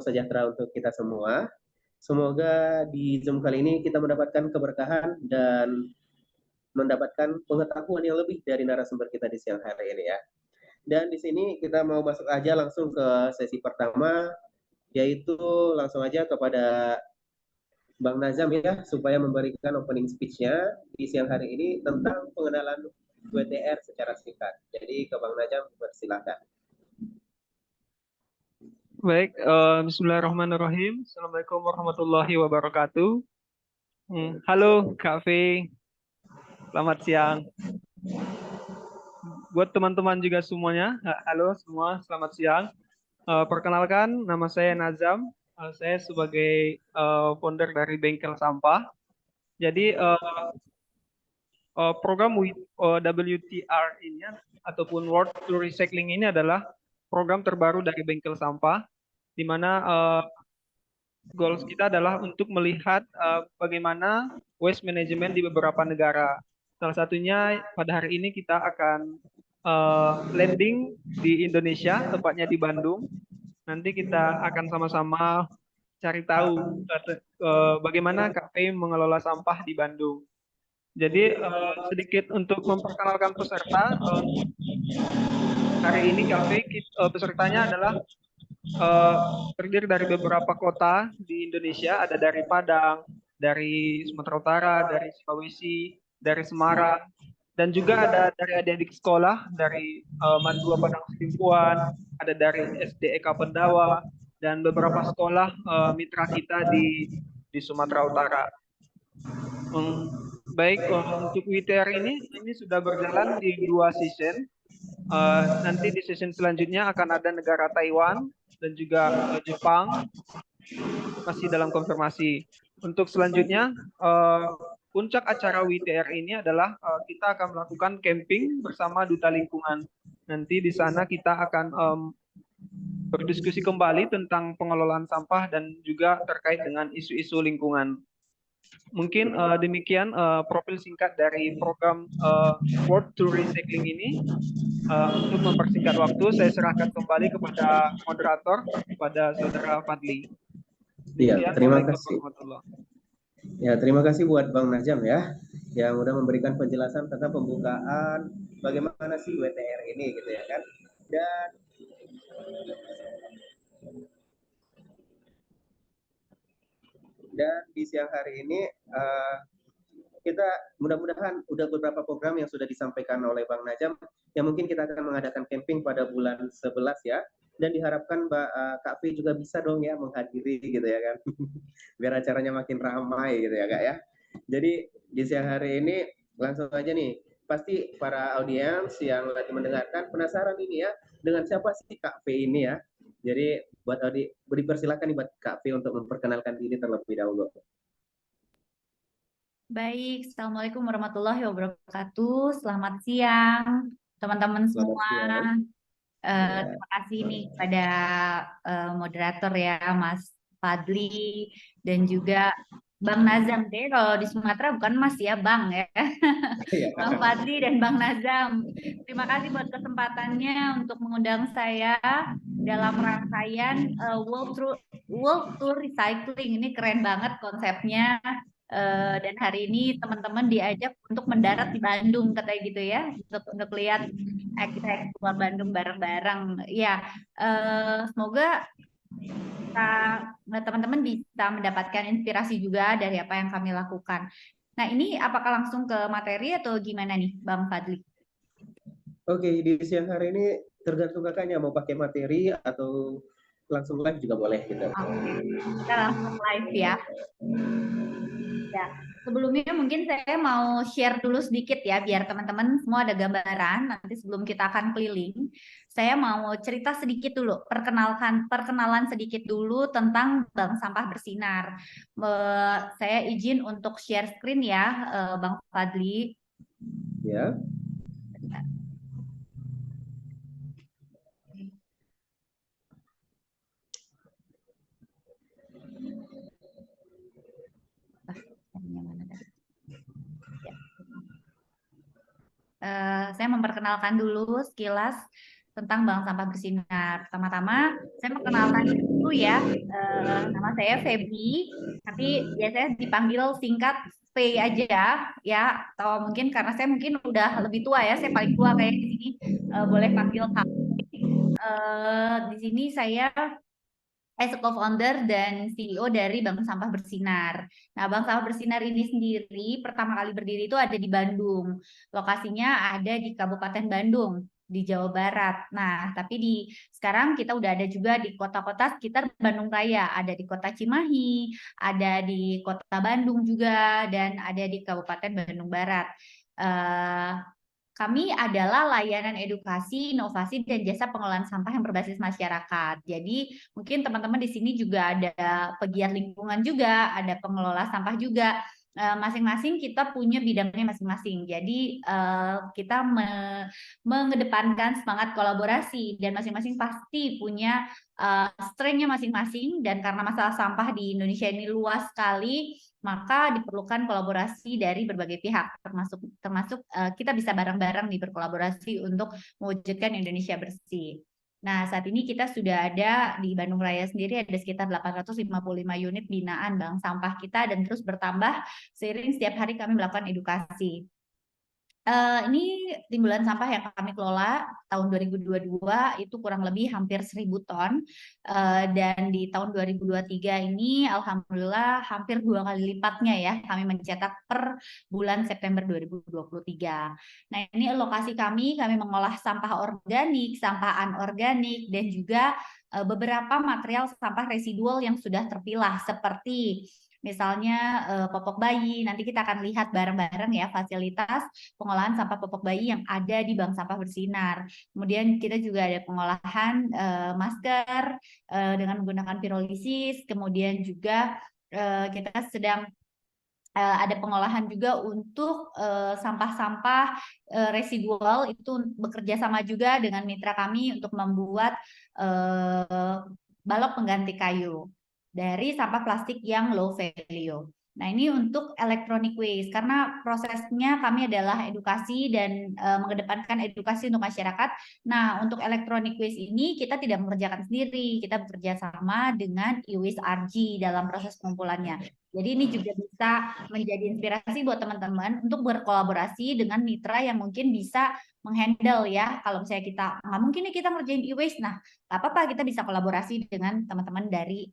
sejahtera untuk kita semua. Semoga di Zoom kali ini kita mendapatkan keberkahan dan mendapatkan pengetahuan yang lebih dari narasumber kita di siang hari ini ya. Dan di sini kita mau masuk aja langsung ke sesi pertama, yaitu langsung aja kepada Bang Nazam ya, supaya memberikan opening speech-nya di siang hari ini tentang pengenalan WTR secara singkat. Jadi ke Bang Nazam, persilakan. Baik, bismillahirrahmanirrahim. Assalamualaikum warahmatullahi wabarakatuh. Halo Kak V, selamat siang. Buat teman-teman juga semuanya, halo semua, selamat siang. Perkenalkan, nama saya Nazam. Saya sebagai founder dari Bengkel Sampah. Jadi program WTR ini ataupun World to Recycling ini adalah program terbaru dari Bengkel Sampah, di mana goals kita adalah untuk melihat bagaimana waste management di beberapa negara. Salah satunya pada hari ini kita akan landing di Indonesia, tepatnya di Bandung. Nanti kita akan sama-sama cari tahu bagaimana KP mengelola sampah di Bandung. Jadi sedikit untuk memperkenalkan peserta, hari ini KP pesertanya adalah terdiri dari beberapa kota di Indonesia, ada dari Padang, dari Sumatera Utara, dari Sulawesi, dari Semarang, dan juga ada dari adik-adik sekolah dari Mandua Padang Setimpuan, ada dari SD Eka Pendawa, dan beberapa sekolah mitra kita di Sumatera Utara. Baik, untuk WTR ini sudah berjalan di 2 season. Nanti di season selanjutnya akan ada negara Taiwan dan juga Jepang, masih dalam konfirmasi. Untuk selanjutnya, puncak acara WTR ini adalah kita akan melakukan camping bersama Duta Lingkungan. Nanti di sana kita akan berdiskusi kembali tentang pengelolaan sampah dan juga terkait dengan isu-isu lingkungan. Mungkin demikian profil singkat dari program World to Recycling ini. Untuk mempersingkat waktu, saya serahkan kembali kepada moderator, kepada Saudara Fadli. Iya, terima kasih. Ya, terima kasih buat Bang Najam ya, yang udah memberikan penjelasan tentang pembukaan bagaimana sih WTR ini gitu ya kan. Dan di siang hari ini kita mudah-mudahan udah beberapa program yang sudah disampaikan oleh Bang Najam, yang mungkin kita akan mengadakan camping pada bulan 11 ya, dan diharapkan Kak V juga bisa dong ya menghadiri gitu ya kan, biar acaranya makin ramai gitu ya Kak ya. Jadi di siang hari ini langsung aja nih, pasti para audiens yang lagi mendengarkan penasaran ini ya, dengan siapa sih Kak V ini ya. Jadi buat dipersilakan nih buat Kak V untuk memperkenalkan diri terlebih dahulu. Baik, Assalamualaikum warahmatullahi wabarakatuh. Selamat siang, teman-teman semua. Terima kasih nih kepada moderator ya, Mas Fadli, dan juga Bang Nazam. Deh, kalau di Sumatera bukan Mas ya, Bang ya. Bang Fadli dan Bang Nazam. Terima kasih buat kesempatannya untuk mengundang saya dalam rangkaian World Tour Recycling. Ini keren banget konsepnya. Dan hari ini teman-teman diajak untuk mendarat di Bandung katanya gitu ya, untuk lihat kita eksplor Bandung bareng-bareng ya. Semoga teman-teman bisa mendapatkan inspirasi juga dari apa yang kami lakukan. Nah, ini apakah langsung ke materi atau gimana nih Bang Fadli? Oke, di siang hari ini tergantung kakaknya mau pakai materi atau langsung live juga boleh gitu. Oke, kita langsung live ya. Ya, sebelumnya mungkin saya mau share dulu sedikit ya, biar teman-teman semua ada gambaran. Nanti sebelum kita akan keliling, saya mau cerita sedikit dulu, perkenalan sedikit dulu tentang Bank Sampah Bersinar. Saya izin untuk share screen ya, Bang Fadli. Ya. Saya memperkenalkan dulu sekilas tentang Bank Sampah Bersinar. Pertama-tama, saya memperkenalkan dulu dulu ya. Nama saya Feby, tapi biasanya dipanggil singkat P aja ya. Atau mungkin karena saya mungkin udah lebih tua ya, saya paling tua kayak di sini. Boleh panggil Kak. Di sini saya co-founder dan CEO dari Bank Sampah Bersinar. Nah, Bank Sampah Bersinar ini sendiri pertama kali berdiri itu ada di Bandung. Lokasinya ada di Kabupaten Bandung, di Jawa Barat. Nah, tapi sekarang kita udah ada juga di kota-kota sekitar Bandung Raya. Ada di Kota Cimahi, ada di Kota Bandung juga, dan ada di Kabupaten Bandung Barat. Kami adalah layanan edukasi, inovasi, dan jasa pengelolaan sampah yang berbasis masyarakat. Jadi mungkin teman-teman di sini juga ada pegiat lingkungan juga, ada pengelola sampah juga. Masing-masing kita punya bidangnya masing-masing. Jadi kita mengedepankan semangat kolaborasi dan masing-masing pasti punya strength-nya masing-masing. Dan karena masalah sampah di Indonesia ini luas sekali, maka diperlukan kolaborasi dari berbagai pihak, termasuk kita bisa bareng-bareng nih berkolaborasi untuk mewujudkan Indonesia bersih. Nah, saat ini kita sudah ada di Bandung Raya sendiri ada sekitar 855 unit binaan bank sampah kita dan terus bertambah seiring setiap hari kami melakukan edukasi. Ini timbulan sampah yang kami kelola tahun 2022 itu kurang lebih hampir 1.000 ton, dan di tahun 2023 ini alhamdulillah hampir 2 kali lipatnya ya kami mencetak per bulan September 2023. Nah, ini lokasi kami mengolah sampah organik, sampah anorganik, dan juga beberapa material sampah residual yang sudah terpilah seperti misalnya popok bayi. Nanti kita akan lihat bareng-bareng ya fasilitas pengolahan sampah popok bayi yang ada di Bank Sampah Bersinar. Kemudian kita juga ada pengolahan masker dengan menggunakan pirolisis. Kemudian juga kita sedang ada pengolahan juga untuk sampah-sampah residual, itu bekerja sama juga dengan mitra kami untuk membuat balok pengganti kayu dari sampah plastik yang low value. Nah, ini untuk electronic waste, karena prosesnya kami adalah edukasi dan mengedepankan edukasi untuk masyarakat. Nah, untuk electronic waste ini kita tidak mengerjakan sendiri, kita bekerja sama dengan e-waste RG dalam proses pengumpulannya. Jadi ini juga bisa menjadi inspirasi buat teman-teman untuk berkolaborasi dengan mitra yang mungkin bisa menghandle ya. Kalau misalnya kita nggak mungkin nih kita ngerjain e-waste, nah nggak apa-apa kita bisa kolaborasi dengan teman-teman dari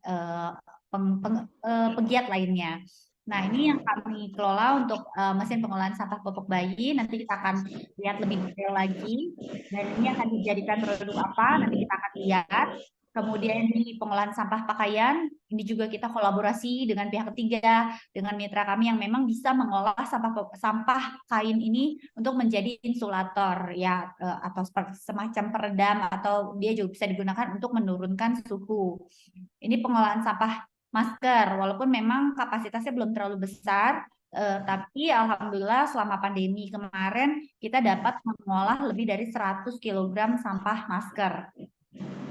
pegiat lainnya. Nah, ini yang kami kelola untuk mesin pengolahan sampah popok bayi. Nanti kita akan lihat lebih detail lagi. Dan ini akan dijadikan produk apa? Nanti kita akan lihat. Kemudian di pengolahan sampah pakaian, ini juga kita kolaborasi dengan pihak ketiga, dengan mitra kami yang memang bisa mengolah sampah kain ini untuk menjadi insulator ya, atau semacam peredam, atau dia juga bisa digunakan untuk menurunkan suhu. Ini pengolahan sampah masker, walaupun memang kapasitasnya belum terlalu besar, tapi alhamdulillah selama pandemi kemarin kita dapat mengolah lebih dari 100 kg sampah masker.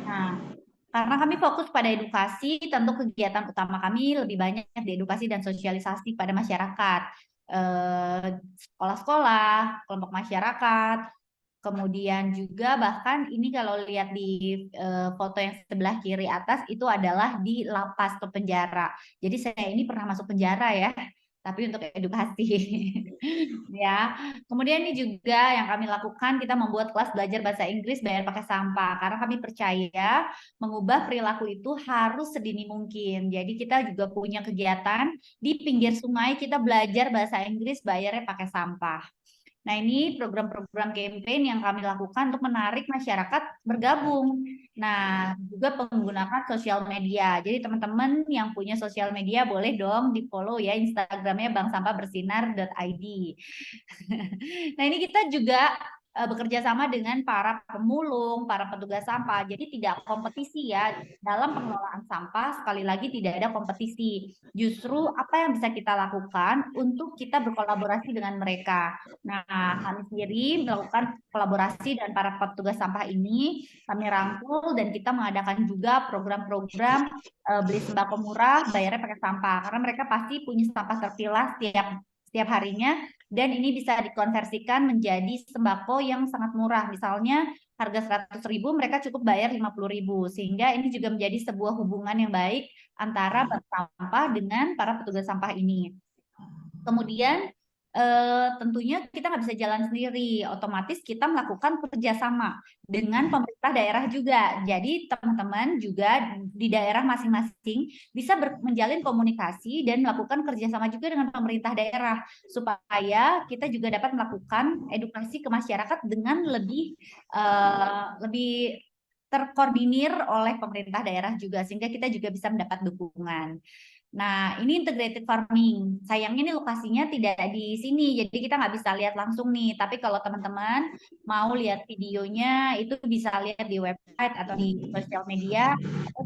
Nah, karena kami fokus pada edukasi, tentu kegiatan utama kami lebih banyak di edukasi dan sosialisasi pada masyarakat, sekolah-sekolah, kelompok masyarakat. Kemudian juga bahkan ini kalau lihat di foto yang sebelah kiri atas itu adalah di lapas atau penjara. Jadi saya ini pernah masuk penjara ya, tapi untuk edukasi. Ya. Kemudian ini juga yang kami lakukan, kita membuat kelas belajar bahasa Inggris bayar pakai sampah, karena kami percaya mengubah perilaku itu harus sedini mungkin. Jadi kita juga punya kegiatan di pinggir sungai, kita belajar bahasa Inggris bayarnya pakai sampah. Nah, ini program-program campaign yang kami lakukan untuk menarik masyarakat bergabung. Nah, juga menggunakan sosial media. Jadi teman-teman yang punya sosial media boleh dong di-follow ya Instagramnya banksampahbersinar.id. Nah, ini kita juga bekerja sama dengan para pemulung, para petugas sampah. Jadi tidak kompetisi ya. Dalam pengelolaan sampah, sekali lagi tidak ada kompetisi. Justru apa yang bisa kita lakukan untuk kita berkolaborasi dengan mereka. Nah, kami sendiri melakukan kolaborasi dengan para petugas sampah ini. Kami rangkul dan kita mengadakan juga program-program beli sembako murah, bayarnya pakai sampah. Karena mereka pasti punya sampah terpilah setiap setiap harinya, dan ini bisa dikonversikan menjadi sembako yang sangat murah. Misalnya harga 100.000, mereka cukup bayar 50.000, sehingga ini juga menjadi sebuah hubungan yang baik antara bank sampah dengan para petugas sampah ini. Kemudian tentunya kita nggak bisa jalan sendiri, otomatis kita melakukan kerjasama dengan pemerintah daerah juga. Jadi teman-teman juga di daerah masing-masing bisa menjalin komunikasi dan melakukan kerjasama juga dengan pemerintah daerah, supaya kita juga dapat melakukan edukasi ke masyarakat dengan lebih terkoordinir oleh pemerintah daerah juga, sehingga kita juga bisa mendapat dukungan. Nah, ini integrated farming. Sayangnya ini lokasinya tidak di sini, jadi kita nggak bisa lihat langsung nih. Tapi kalau teman-teman mau lihat videonya, itu bisa lihat di website atau di sosial media.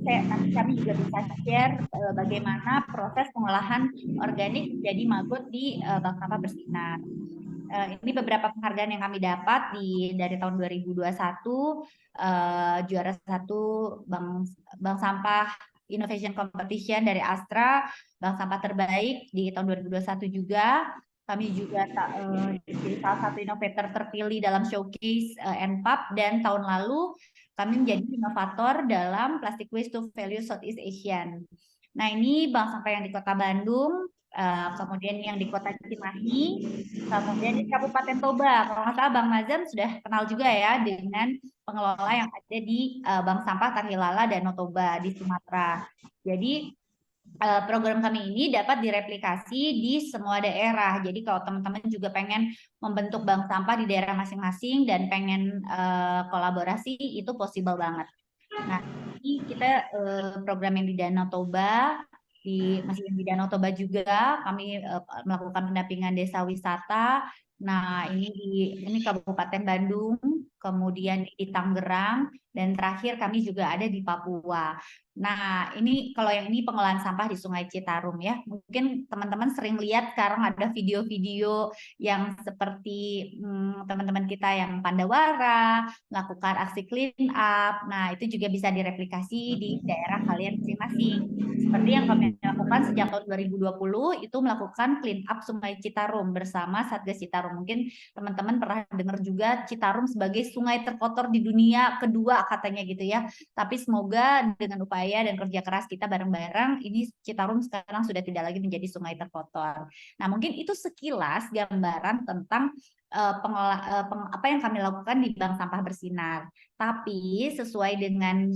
Nanti kami juga bisa share bagaimana proses pengolahan organik menjadi maggot di Bank Sampah Bersinar. Ini beberapa penghargaan yang kami dapat dari tahun 2021, juara 1 Bank Sampah Innovation Competition dari Astra, Bank Sampah Terbaik di tahun 2021 juga. Kami juga jadi salah satu inovator terpilih dalam showcase NPAP, dan tahun lalu kami menjadi inovator dalam Plastic Waste to Value Southeast Asian. Nah, ini bank sampah yang di Kota Bandung, kemudian yang di Kota Cimahi, kemudian di Kabupaten Toba. Kalau nggak salah Bang Mazam sudah kenal juga ya dengan pengelola yang ada di Bank Sampah Tarhilala Danau Toba di Sumatera. Jadi program kami ini dapat direplikasi di semua daerah. Jadi kalau teman-teman juga pengen membentuk bank sampah di daerah masing-masing dan pengen kolaborasi, itu possible banget. Nah, ini kita program yang di Danau Toba, masih di Danau Toba juga kami melakukan pendampingan desa wisata. Nah, ini Kabupaten Bandung, kemudian di Tangerang, dan terakhir kami juga ada di Papua. Nah, ini kalau yang ini pengolahan sampah di Sungai Citarum ya. Mungkin teman-teman sering lihat sekarang ada video-video yang seperti teman-teman kita yang Pandawara melakukan aksi clean up. Nah, itu juga bisa direplikasi di daerah kalian masing-masing. Seperti yang kami lakukan sejak tahun 2020, itu melakukan clean up Sungai Citarum bersama Satgas Citarum. Mungkin teman-teman pernah dengar juga Citarum sebagai sungai terkotor di dunia kedua katanya gitu ya. Tapi semoga dengan upaya dan kerja keras kita bareng-bareng, ini Citarum sekarang sudah tidak lagi menjadi sungai terkotor. Nah, mungkin itu sekilas gambaran tentang apa yang kami lakukan di Bank Sampah Bersinar. Tapi sesuai dengan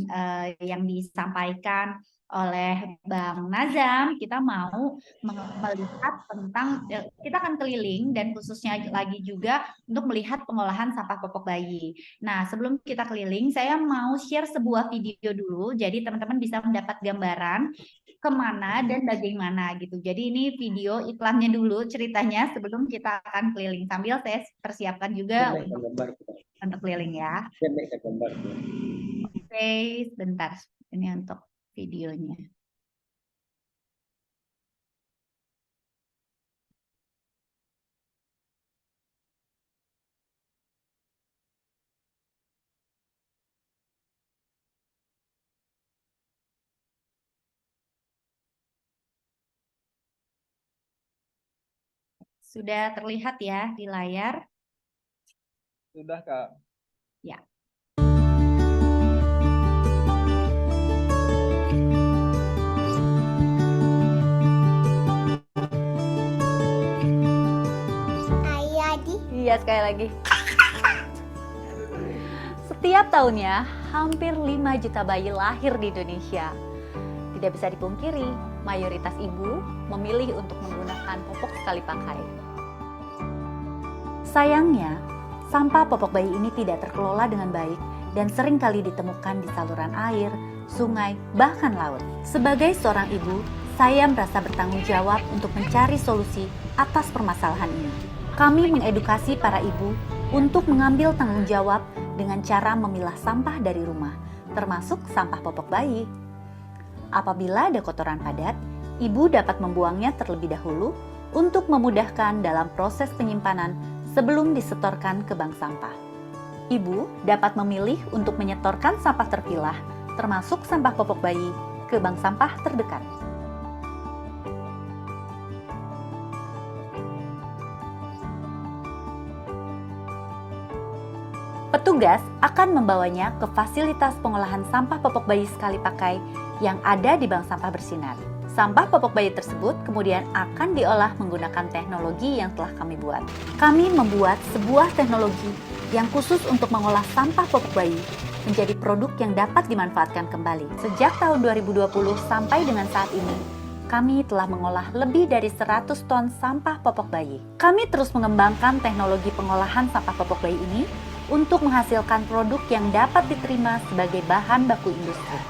yang disampaikan oleh Bang Nazam, kita mau melihat tentang, kita akan keliling dan khususnya lagi juga untuk melihat pengolahan sampah popok bayi. Nah, sebelum kita keliling, saya mau share sebuah video dulu, jadi teman-teman bisa mendapat gambaran kemana dan bagaimana gitu. Jadi ini video iklannya dulu ceritanya sebelum kita akan keliling. Sambil saya persiapkan juga untuk keliling ya. Oke, sebentar. Ini untuk videonya. Sudah terlihat ya di layar? Sudah, Kak. Ya. Iya, sekali lagi. Setiap tahunnya, hampir 5 juta bayi lahir di Indonesia. Tidak bisa dipungkiri, mayoritas ibu memilih untuk menggunakan popok sekali pakai. Sayangnya, sampah popok bayi ini tidak terkelola dengan baik dan sering kali ditemukan di saluran air, sungai, bahkan laut. Sebagai seorang ibu, saya merasa bertanggung jawab untuk mencari solusi atas permasalahan ini. Kami mengedukasi para ibu untuk mengambil tanggung jawab dengan cara memilah sampah dari rumah, termasuk sampah popok bayi. Apabila ada kotoran padat, ibu dapat membuangnya terlebih dahulu untuk memudahkan dalam proses penyimpanan sebelum disetorkan ke bank sampah. Ibu dapat memilih untuk menyetorkan sampah terpilah, termasuk sampah popok bayi, ke bank sampah terdekat. Petugas akan membawanya ke fasilitas pengolahan sampah popok bayi sekali pakai yang ada di bank sampah bersinar. Sampah popok bayi tersebut kemudian akan diolah menggunakan teknologi yang telah kami buat. Kami membuat sebuah teknologi yang khusus untuk mengolah sampah popok bayi menjadi produk yang dapat dimanfaatkan kembali. Sejak tahun 2020 sampai dengan saat ini, kami telah mengolah lebih dari 100 ton sampah popok bayi. Kami terus mengembangkan teknologi pengolahan sampah popok bayi ini untuk menghasilkan produk yang dapat diterima sebagai bahan baku industri.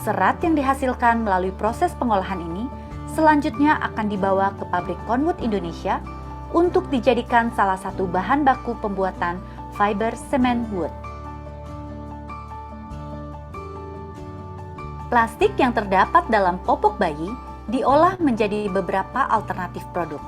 Serat yang dihasilkan melalui proses pengolahan ini selanjutnya akan dibawa ke pabrik Conwood Indonesia untuk dijadikan salah satu bahan baku pembuatan fiber cement wood. Plastik yang terdapat dalam popok bayi diolah menjadi beberapa alternatif produk,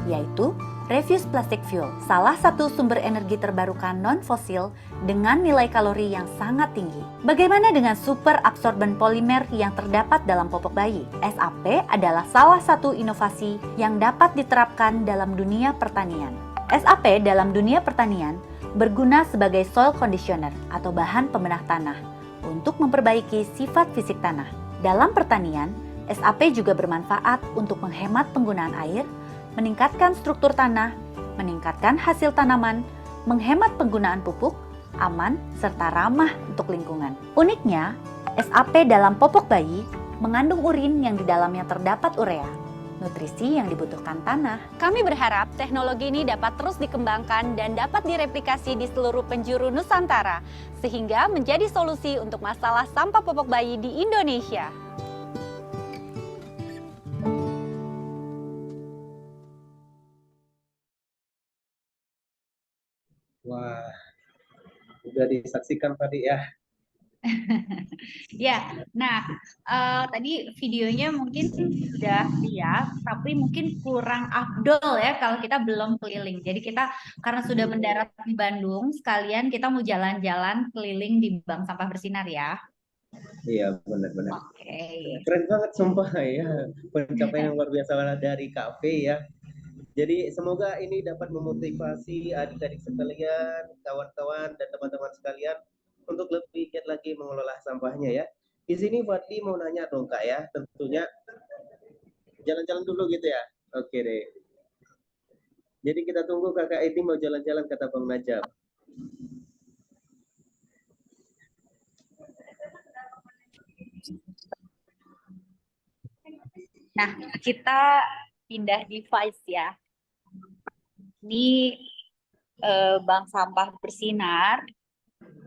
yaitu refuse plastic fuel, salah satu sumber energi terbarukan non-fosil dengan nilai kalori yang sangat tinggi. Bagaimana dengan super absorben polimer yang terdapat dalam popok bayi? SAP adalah salah satu inovasi yang dapat diterapkan dalam dunia pertanian. SAP dalam dunia pertanian berguna sebagai soil conditioner atau bahan pemenah tanah untuk memperbaiki sifat fisik tanah. Dalam pertanian, SAP juga bermanfaat untuk menghemat penggunaan air, meningkatkan struktur tanah, meningkatkan hasil tanaman, menghemat penggunaan pupuk, aman, serta ramah untuk lingkungan. Uniknya, SAP dalam popok bayi mengandung urin yang di dalamnya terdapat urea, nutrisi yang dibutuhkan tanah. Kami berharap teknologi ini dapat terus dikembangkan dan dapat direplikasi di seluruh penjuru Nusantara, sehingga menjadi solusi untuk masalah sampah popok bayi di Indonesia. Wah, sudah disaksikan tadi ya. Ya, nah tadi videonya mungkin sudah lihat, tapi mungkin kurang afdol ya kalau kita belum keliling. Jadi kita karena sudah mendarat di Bandung, sekalian kita mau jalan-jalan keliling di Bank Sampah Bersinar ya. Iya, benar-benar. Oke. Keren banget sumpah ya. Pencapaian yang luar biasa dari kafe ya. Jadi semoga ini dapat memotivasi adik-adik sekalian, kawan-kawan dan teman-teman sekalian untuk lebih giat lagi mengelola sampahnya ya. Di sini Fadli mau nanya dong Kak ya, tentunya jalan-jalan dulu gitu ya. Oke deh. Jadi kita tunggu Kakak Eti mau jalan-jalan kata Bang Najam. Nah, kita pindah device ya. Ini Bank Sampah Bersinar.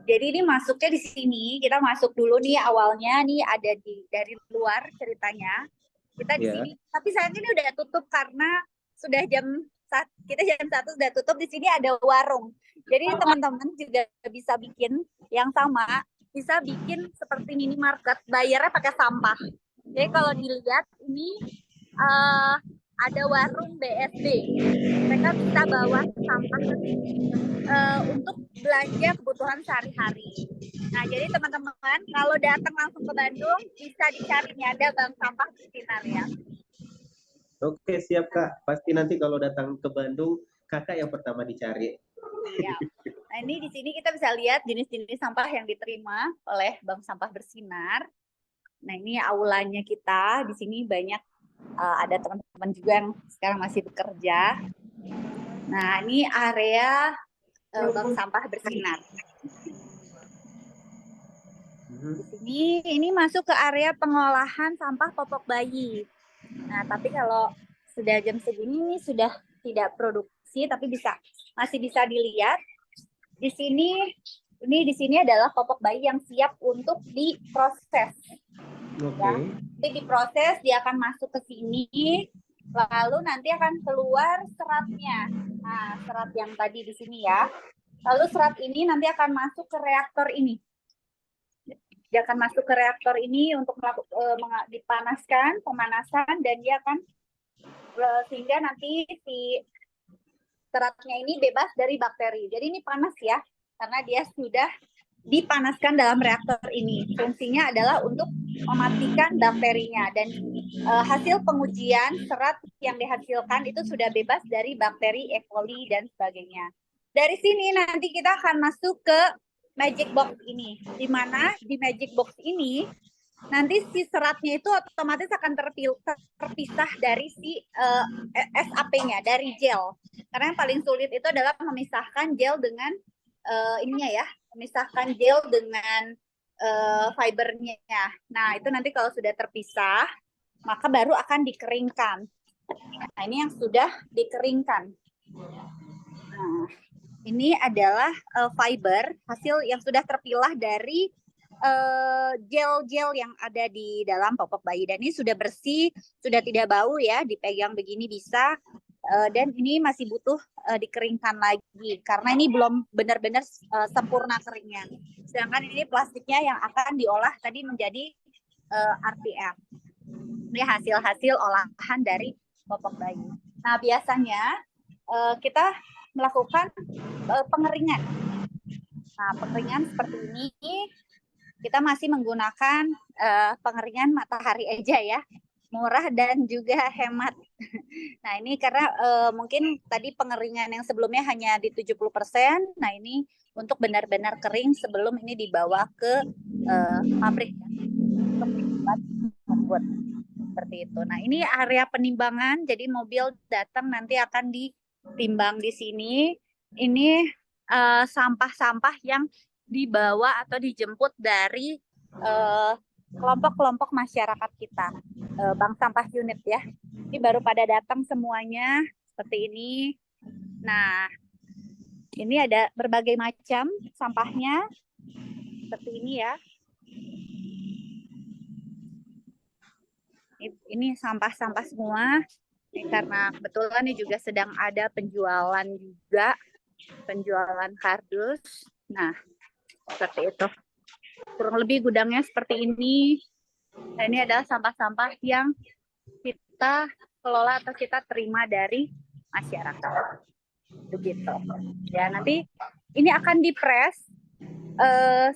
Jadi ini masuknya di sini, kita masuk dulu nih awalnya nih ada dari luar ceritanya. Kita di sini, tapi saat ini udah tutup karena sudah kita jam 1 sudah tutup. Di sini ada warung. Jadi teman-teman juga bisa bikin yang sama, bisa bikin seperti minimarket, bayarnya pakai sampah. Jadi kalau dilihat ini ada warung BSD. Mereka bisa bawa sampah ke sini untuk belanja kebutuhan sehari-hari. Nah, jadi teman-teman kalau datang langsung ke Bandung bisa dicari, ada Bank Sampah Bersinar ya. Oke, siap Kak. Pasti nanti kalau datang ke Bandung, Kakak yang pertama dicari. Iya. Nah, ini di sini kita bisa lihat jenis-jenis sampah yang diterima oleh Bank Sampah Bersinar. Nah, ini aulanya kita. Di sini banyak ada teman-teman juga yang sekarang masih bekerja. Nah, ini area Bank Sampah Bersinar. Di sini ini masuk ke area pengolahan sampah popok bayi. Nah, tapi kalau sudah jam segini ini sudah tidak produksi, tapi masih bisa dilihat. Di sini adalah popok bayi yang siap untuk diproses. Oke. Ya. Nanti diproses, dia akan masuk ke sini, lalu nanti akan keluar seratnya. Nah, serat yang tadi di sini ya. Lalu serat ini nanti akan masuk ke reaktor ini. Dia akan masuk ke reaktor ini untuk dipanaskan, pemanasan, dan dia akan sehingga nanti si seratnya ini bebas dari bakteri. Jadi ini panas ya, karena dia sudah dipanaskan dalam reaktor ini. Fungsinya adalah untuk mematikan bakterinya, dan hasil pengujian serat yang dihasilkan itu sudah bebas dari bakteri E. coli dan sebagainya. dari sini nanti kita akan masuk ke magic box ini. Di mana di magic box ini nanti si seratnya itu otomatis akan terpisah dari si SAP-nya, dari gel. Karena yang paling sulit itu adalah memisahkan gel dengan ininya ya, memisahkan gel dengan fibernya. Nah, itu nanti kalau sudah terpisah, maka baru akan dikeringkan. Nah, ini yang sudah dikeringkan. Nah, ini adalah fiber hasil yang sudah terpilah dari gel-gel yang ada di dalam popok bayi. Dan ini sudah bersih, sudah tidak bau ya, dipegang begini bisa. Dan ini masih butuh dikeringkan lagi karena ini belum benar-benar sempurna keringnya. Sedangkan ini plastiknya yang akan diolah tadi menjadi RPM. Ini hasil-hasil olahan dari popok bayi. Nah, biasanya kita melakukan pengeringan. Nah, pengeringan seperti ini kita masih menggunakan pengeringan matahari aja ya, murah dan juga hemat. Nah, ini karena mungkin tadi pengeringan yang sebelumnya hanya di 70%, nah ini untuk benar-benar kering sebelum ini dibawa ke pabrik ya, untuk membuat seperti itu. Nah, ini area penimbangan, jadi mobil datang nanti akan ditimbang di sini. Ini sampah-sampah yang dibawa atau dijemput dari kelompok-kelompok masyarakat kita, bank sampah unit ya. Ini baru pada datang semuanya seperti ini. Nah, ini ada berbagai macam sampahnya seperti ini ya. Ini sampah-sampah semua. Ini karena kebetulan ini juga sedang ada penjualan juga, penjualan kardus. Nah, seperti itu. Kurang lebih gudangnya seperti ini. Nah, ini adalah sampah-sampah yang kita kelola atau kita terima dari masyarakat. Begitu. Ya, nanti ini akan dipres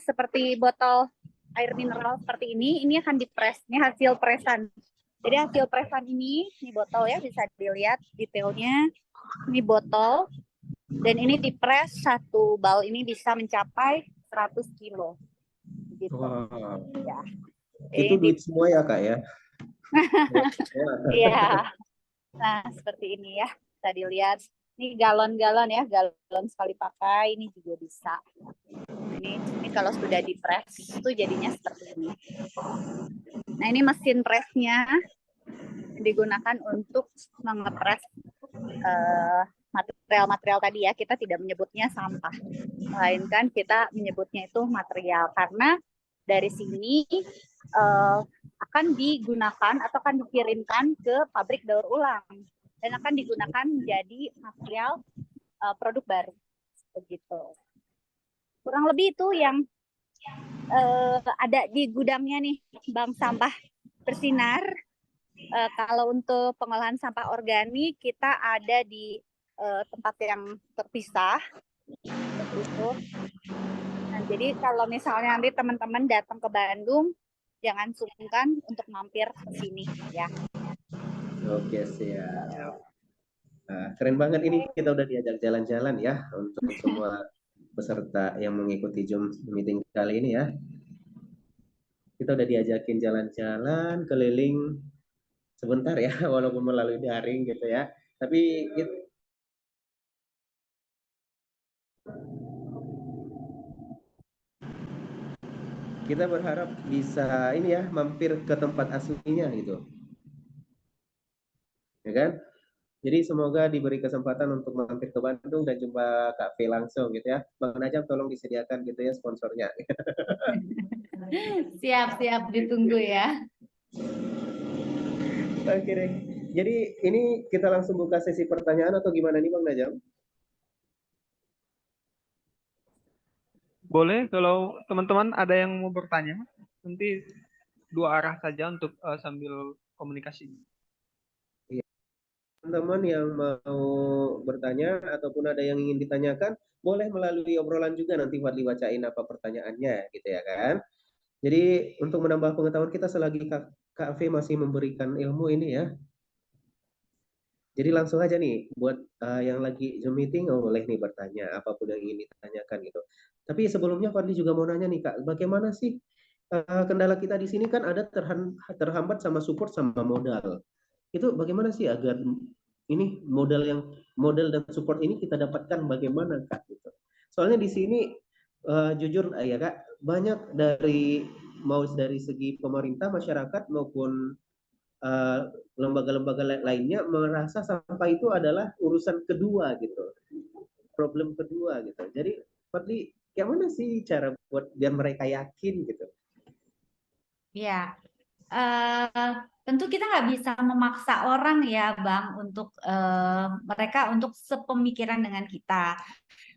seperti botol air mineral seperti ini akan dipres. Ini hasil presan. Jadi hasil presan ini botol ya, bisa dilihat detailnya. Ini botol. Dan ini dipres, satu bal ini bisa mencapai 100 kilo. Gitu. Wow. Ya. Itu duit semua ya Kak ya? Iya. Nah, seperti ini ya. Bisa dilihat. Ini galon-galon ya, galon sekali pakai, ini juga bisa. Ini kalau sudah dipres, itu jadinya seperti ini. Nah, ini mesin presnya digunakan untuk mengepres material-material tadi ya. Kita tidak menyebutnya sampah, melainkan kita menyebutnya itu material karena dari sini akan digunakan atau akan dikirimkan ke pabrik daur ulang dan akan digunakan menjadi material produk baru begitu. Kurang lebih itu yang ada di gudangnya nih, Bank Sampah Bersinar. Kalau untuk pengolahan sampah organik kita ada di tempat yang terpisah itu. Nah, jadi kalau misalnya nanti teman-teman datang ke Bandung, jangan sungkan untuk mampir ke sini ya. Oke, siap. Nah, keren banget ini, kita udah diajak jalan-jalan ya untuk semua peserta yang mengikuti Zoom meeting kali ini ya. Kita udah diajakin jalan-jalan keliling sebentar ya, walaupun melalui daring gitu ya. Tapi kita berharap bisa ini ya, mampir ke tempat aslinya gitu. Ya kan? Jadi semoga diberi kesempatan untuk mampir ke Bandung dan jumpa Kak V langsung gitu ya. Bang Najam tolong disediakan gitu ya sponsornya. Siap-siap ditunggu ya. Oke deh. Jadi ini kita langsung buka sesi pertanyaan atau gimana nih Bang Najam? Boleh kalau teman-teman ada yang mau bertanya, nanti dua arah saja untuk sambil komunikasi. Teman-teman yang mau bertanya ataupun ada yang ingin ditanyakan, boleh melalui obrolan juga, nanti Fadli bacain apa pertanyaannya gitu ya kan. Jadi untuk menambah pengetahuan kita selagi Kak V masih memberikan ilmu ini ya. Jadi langsung aja nih buat yang lagi Zoom meeting boleh nih bertanya apapun yang ingin ditanyakan gitu. Tapi sebelumnya Fadli juga mau nanya nih Kak, bagaimana sih kendala kita di sini kan ada terhambat sama support sama modal. Itu bagaimana sih agar ini modal dan support ini kita dapatkan bagaimana Kak gitu. Soalnya di sini jujur ya Kak, banyak mau dari segi pemerintah, masyarakat maupun lembaga-lembaga lainnya merasa sampah itu adalah urusan kedua gitu, problem kedua gitu. Jadi Fadli, gimana sih cara buat biar mereka yakin gitu? Ya, tentu kita nggak bisa memaksa orang ya, Bang, untuk mereka untuk sepemikiran dengan kita.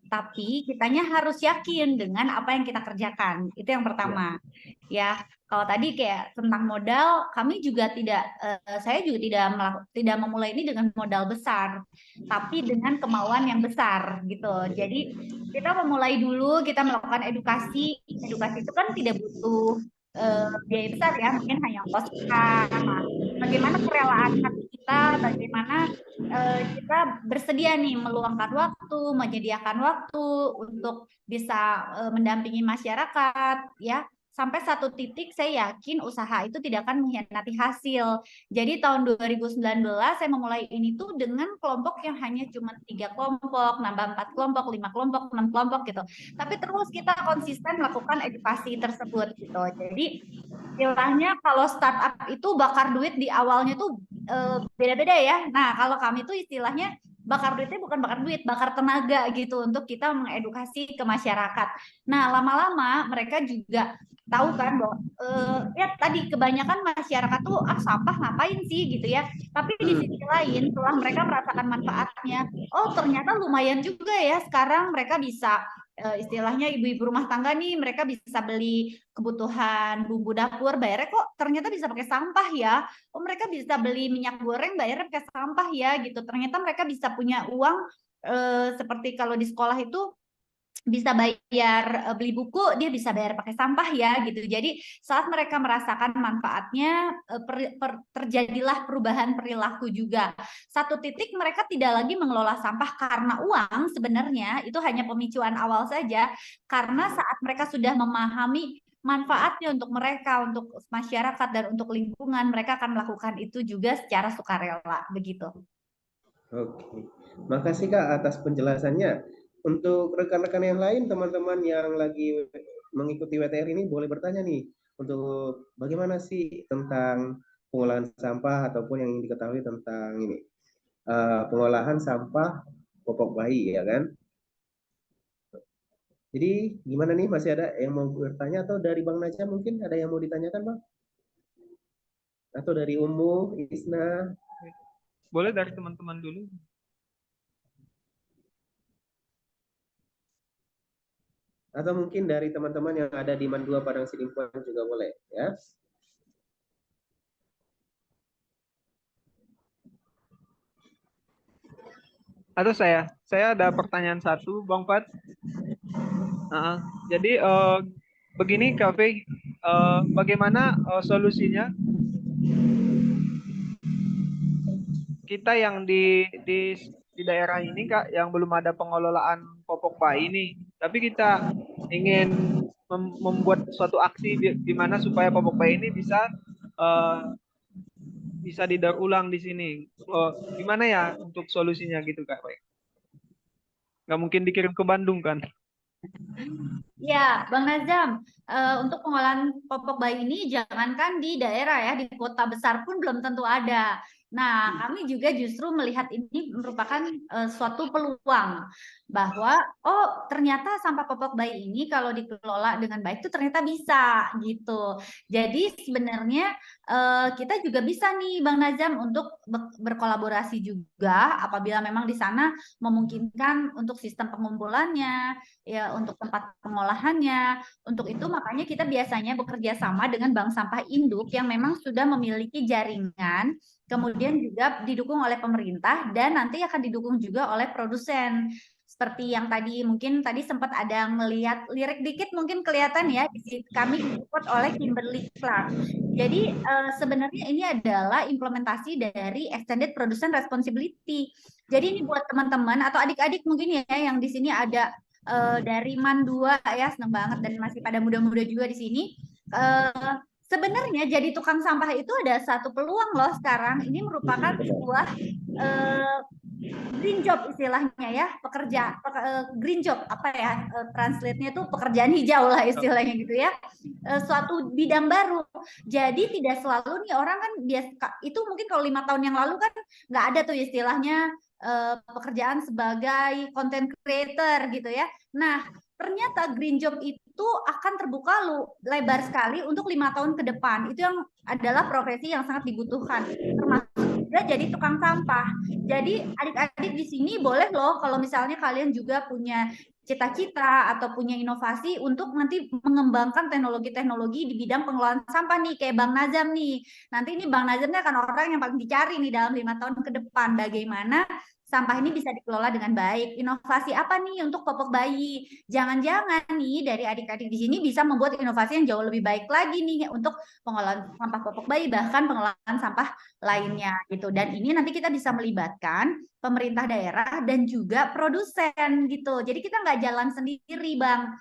Tapi kitanya harus yakin dengan apa yang kita kerjakan. Itu yang pertama. Ya, kalau tadi kayak tentang modal, kami juga saya juga tidak memulai ini dengan modal besar, tapi dengan kemauan yang besar gitu. Jadi kita memulai dulu, kita melakukan edukasi. Edukasi itu kan tidak butuh biaya besar ya, mungkin hanya ongkos kita. Nah, bagaimana kerelaan hati kita, bagaimana kita bersedia nih meluangkan waktu, menyediakan waktu untuk bisa mendampingi masyarakat ya. Sampai satu titik saya yakin usaha itu tidak akan mengkhianati hasil. Jadi tahun 2019 saya memulai ini tuh dengan kelompok yang hanya cuma 3 kelompok, nambah 4 kelompok, 5 kelompok, 6 kelompok gitu. Tapi terus kita konsisten melakukan edukasi tersebut gitu. Jadi istilahnya kalau startup itu bakar duit di awalnya tuh beda-beda ya. Nah, kalau kami tuh istilahnya bakar duitnya bukan bakar duit, bakar tenaga gitu untuk kita mengedukasi ke masyarakat. Nah, lama-lama mereka juga tahu kan bahwa ya tadi kebanyakan masyarakat tuh sampah ngapain sih gitu ya. Tapi di sisi lain setelah mereka merasakan manfaatnya, oh ternyata lumayan juga ya sekarang mereka bisa istilahnya ibu-ibu rumah tangga nih mereka bisa beli kebutuhan bumbu dapur bayarnya kok ternyata bisa pakai sampah ya. Oh mereka bisa beli minyak goreng bayarnya pakai sampah ya gitu. Ternyata mereka bisa punya uang seperti kalau di sekolah itu bisa bayar beli buku, dia bisa bayar pakai sampah ya gitu. Jadi saat mereka merasakan manfaatnya terjadilah perubahan perilaku juga. Satu titik mereka tidak lagi mengelola sampah karena uang, sebenarnya itu hanya pemicuan awal saja. Karena saat mereka sudah memahami manfaatnya untuk mereka, untuk masyarakat dan untuk lingkungan, mereka akan melakukan itu juga secara sukarela begitu. Oke, makasih Kak atas penjelasannya. Untuk rekan-rekan yang lain, teman-teman yang lagi mengikuti WTR ini boleh bertanya nih untuk bagaimana sih tentang pengolahan sampah ataupun yang ingin diketahui tentang ini pengolahan sampah popok bayi ya kan. Jadi gimana nih, masih ada yang mau bertanya atau dari Bang Najam mungkin ada yang mau ditanyakan Bang? Atau dari Umu, Isna? Boleh dari teman-teman dulu. Atau mungkin dari teman-teman yang ada di Mandua Padang Sidimpuan juga boleh ya. Atau saya ada pertanyaan satu, Bang Pat. Jadi begini Kak Fei, bagaimana solusinya kita yang di daerah ini Kak yang belum ada pengelolaan popok bayi ini, tapi kita ingin membuat suatu aksi di mana supaya popok bayi ini bisa didaur ulang di sini. Gimana ya untuk solusinya gitu Kak? Nggak mungkin dikirim ke Bandung kan? Ya, Bang Nazam, untuk pengolahan popok bayi ini jangankan di daerah ya, di kota besar pun belum tentu ada. Nah, kami juga justru melihat ini merupakan suatu peluang bahwa oh ternyata sampah popok bayi ini kalau dikelola dengan baik itu ternyata bisa gitu. Jadi sebenarnya kita juga bisa nih Bang Nazam untuk berkolaborasi juga apabila memang di sana memungkinkan untuk sistem pengumpulannya, ya untuk tempat pengolahannya. Untuk itu makanya kita biasanya bekerja sama dengan bank sampah induk yang memang sudah memiliki jaringan, kemudian juga didukung oleh pemerintah dan nanti akan didukung juga oleh produsen. seperti yang tadi mungkin tadi sempat ada melihat lirik dikit mungkin kelihatan ya, kami disupport oleh Kimberly Clark. Jadi sebenarnya ini adalah implementasi dari Extended Production Responsibility. Jadi ini buat teman-teman atau adik-adik mungkin ya yang di sini ada dari MAN 2 ya, seneng banget dan masih pada muda-muda juga di sini. Sebenarnya jadi tukang sampah itu ada satu peluang loh sekarang. Ini merupakan sebuah green job istilahnya ya, green job apa ya, translate-nya tuh pekerjaan hijau lah istilahnya gitu ya, suatu bidang baru. Jadi tidak selalu nih orang kan itu mungkin kalau 5 tahun yang lalu kan nggak ada tuh istilahnya pekerjaan sebagai content creator gitu ya. Nah ternyata green job itu akan terbuka lebar sekali untuk 5 tahun ke depan. Itu yang adalah profesi yang sangat dibutuhkan, termasuk juga jadi tukang sampah. Jadi adik-adik di sini boleh loh kalau misalnya kalian juga punya cita-cita atau punya inovasi untuk nanti mengembangkan teknologi-teknologi di bidang pengelolaan sampah nih, kayak Bang Nazam nih. Nanti ini Bang Nazamnya akan orang yang paling dicari nih dalam 5 tahun ke depan. Bagaimana sampah ini bisa dikelola dengan baik. Inovasi apa nih untuk popok bayi? Jangan-jangan nih dari adik-adik di sini bisa membuat inovasi yang jauh lebih baik lagi nih untuk pengelolaan sampah popok bayi, bahkan pengelolaan sampah lainnya gitu. Dan ini nanti kita bisa melibatkan pemerintah daerah dan juga produsen gitu. Jadi kita nggak jalan sendiri, Bang.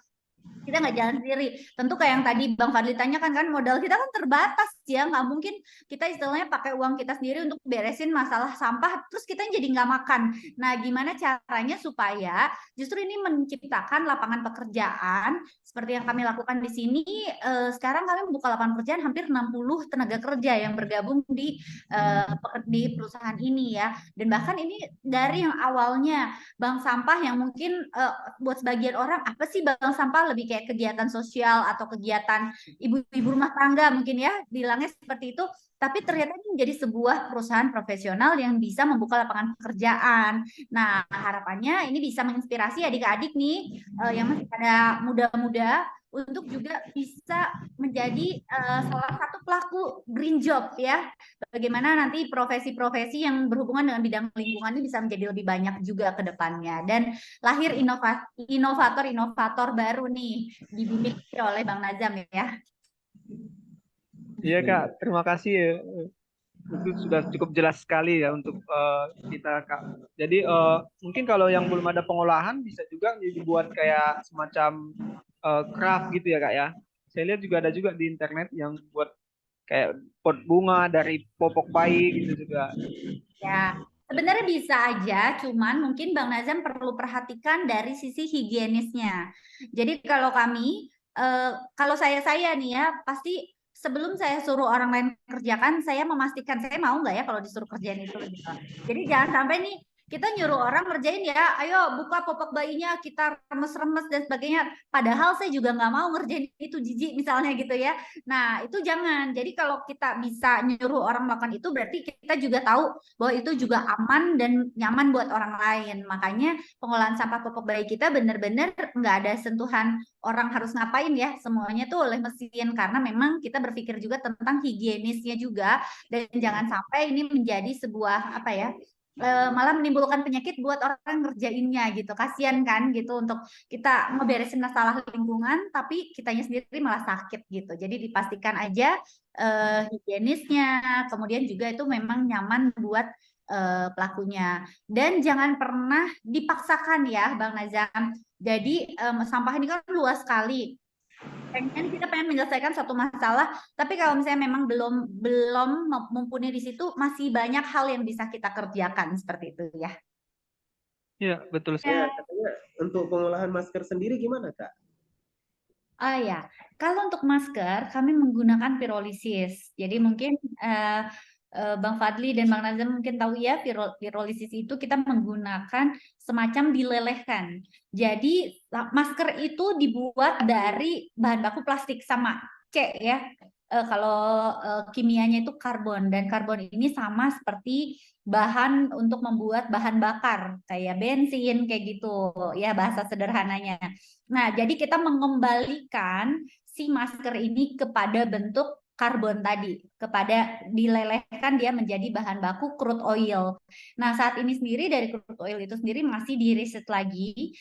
Kita nggak jalan sendiri. Tentu kayak yang tadi Bang Fadli tanyakan kan, modal kita kan terbatas ya, nggak mungkin kita istilahnya pakai uang kita sendiri untuk beresin masalah sampah, terus kita jadi nggak makan. Nah, gimana caranya supaya justru ini menciptakan lapangan pekerjaan seperti yang kami lakukan di sini. Sekarang kami membuka lapangan pekerjaan hampir 60 tenaga kerja yang bergabung di perusahaan ini ya. Dan bahkan ini dari yang awalnya bank sampah yang mungkin buat sebagian orang apa sih bank sampah, lebih kayak kegiatan sosial atau kegiatan ibu-ibu rumah tangga mungkin ya, bilangnya seperti itu. Tapi ternyata ini menjadi sebuah perusahaan profesional yang bisa membuka lapangan pekerjaan. Nah, harapannya ini bisa menginspirasi adik-adik nih yang masih pada muda-muda untuk juga bisa menjadi salah satu pelaku green job ya. Bagaimana nanti profesi-profesi yang berhubungan dengan bidang lingkungan ini bisa menjadi lebih banyak juga ke depannya. Dan lahir inovator-inovator baru nih dibimbing oleh Bang Nazam ya. Iya Kak, terima kasih ya. Itu sudah cukup jelas sekali ya untuk kita Kak. Jadi mungkin kalau yang belum ada pengolahan bisa juga dibuat kayak semacam craft gitu ya Kak ya. Saya lihat juga ada juga di internet yang buat kayak pot bunga dari popok bayi gitu juga. Ya, sebenarnya bisa aja, cuman mungkin Bang Nazam perlu perhatikan dari sisi higienisnya. Jadi kalau kami, kalau saya nih ya, pasti sebelum saya suruh orang lain kerjakan, saya memastikan saya mau nggak ya kalau disuruh kerjain itu gitu. Jadi jangan sampai nih kita nyuruh orang ngerjain ya, ayo buka popok bayinya, kita remes-remes dan sebagainya. Padahal saya juga nggak mau ngerjain itu, jijik misalnya gitu ya. Nah itu jangan. Jadi kalau kita bisa nyuruh orang melakukan itu, berarti kita juga tahu bahwa itu juga aman dan nyaman buat orang lain. Makanya pengolahan sampah popok bayi kita benar-benar nggak ada sentuhan orang harus ngapain ya, semuanya tuh oleh mesin, karena memang kita berpikir juga tentang higienisnya juga, dan jangan sampai ini menjadi sebuah apa ya, malah menimbulkan penyakit buat orang ngerjainnya gitu. Kasian kan gitu, untuk kita ngeberesin masalah lingkungan tapi kitanya sendiri malah sakit gitu. Jadi dipastikan aja higienisnya, kemudian juga itu memang nyaman buat pelakunya, dan jangan pernah dipaksakan ya Bang Nazam. Jadi sampah ini kan luas sekali. Kita pengen menyelesaikan satu masalah, tapi kalau misalnya memang belum mumpuni di situ, masih banyak hal yang bisa kita kerjakan seperti itu ya. Iya, betul. Ya, katanya untuk pengolahan masker sendiri gimana Kak? Ya, kalau untuk masker kami menggunakan pirolisis. Jadi mungkin Bang Fadli dan Bang Nazam mungkin tahu ya, pirolisis itu kita menggunakan semacam dilelehkan. Jadi masker itu dibuat dari bahan baku plastik sama C ya. Kalau kimianya itu karbon, dan karbon ini sama seperti bahan untuk membuat bahan bakar kayak bensin kayak gitu ya, bahasa sederhananya. Nah, jadi kita mengembalikan si masker ini kepada bentuk karbon tadi kepada dilelehkan dia menjadi bahan baku crude oil. Nah, saat ini sendiri dari crude oil itu sendiri masih diriset lagi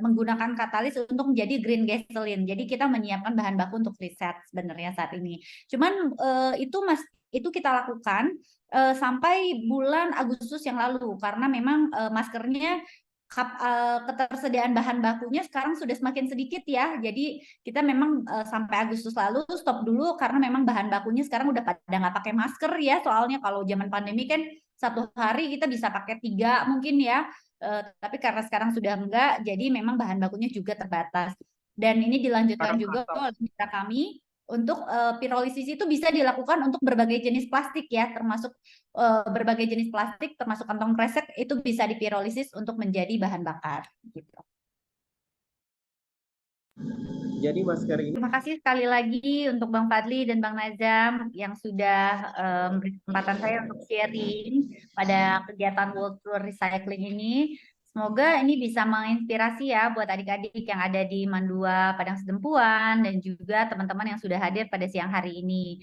menggunakan katalis untuk menjadi green gasoline. Jadi kita menyiapkan bahan baku untuk riset sebenarnya saat ini. Cuman itu kita lakukan sampai bulan Agustus yang lalu karena memang maskernya ketersediaan bahan bakunya sekarang sudah semakin sedikit ya. Jadi kita memang sampai Agustus lalu stop dulu karena memang bahan bakunya sekarang udah pada nggak pakai masker ya. Soalnya kalau zaman pandemi kan satu hari kita bisa pakai 3 mungkin ya. Tapi karena sekarang sudah enggak, jadi memang bahan bakunya juga terbatas. Dan ini dilanjutkan juga oleh mitra kami untuk pirolisis itu bisa dilakukan untuk berbagai jenis plastik ya, termasuk berbagai jenis plastik, termasuk kantong kresek itu bisa dipirolisis untuk menjadi bahan bakar. Gitu. Jadi masker ini. Terima kasih sekali lagi untuk Bang Fadli dan Bang Nazam yang sudah memberi kesempatan saya untuk sharing pada kegiatan World Tour Recycling ini. Semoga ini bisa menginspirasi ya buat adik-adik yang ada di Mandua, Padang Sedempuan, dan juga teman-teman yang sudah hadir pada siang hari ini.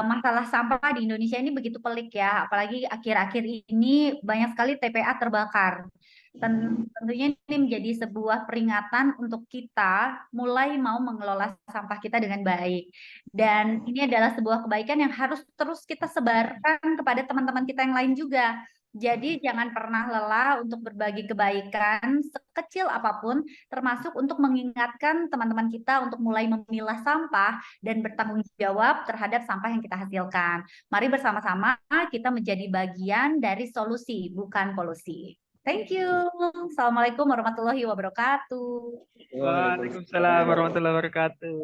Masalah sampah di Indonesia ini begitu pelik ya, apalagi akhir-akhir ini banyak sekali TPA terbakar. Tentunya ini menjadi sebuah peringatan untuk kita mulai mau mengelola sampah kita dengan baik. Dan ini adalah sebuah kebaikan yang harus terus kita sebarkan kepada teman-teman kita yang lain juga. Jadi jangan pernah lelah untuk berbagi kebaikan sekecil apapun, termasuk untuk mengingatkan teman-teman kita untuk mulai memilah sampah dan bertanggung jawab terhadap sampah yang kita hasilkan. Mari bersama-sama kita menjadi bagian dari solusi, bukan polusi. Thank you. Assalamualaikum warahmatullahi wabarakatuh. Waalaikumsalam warahmatullahi wabarakatuh.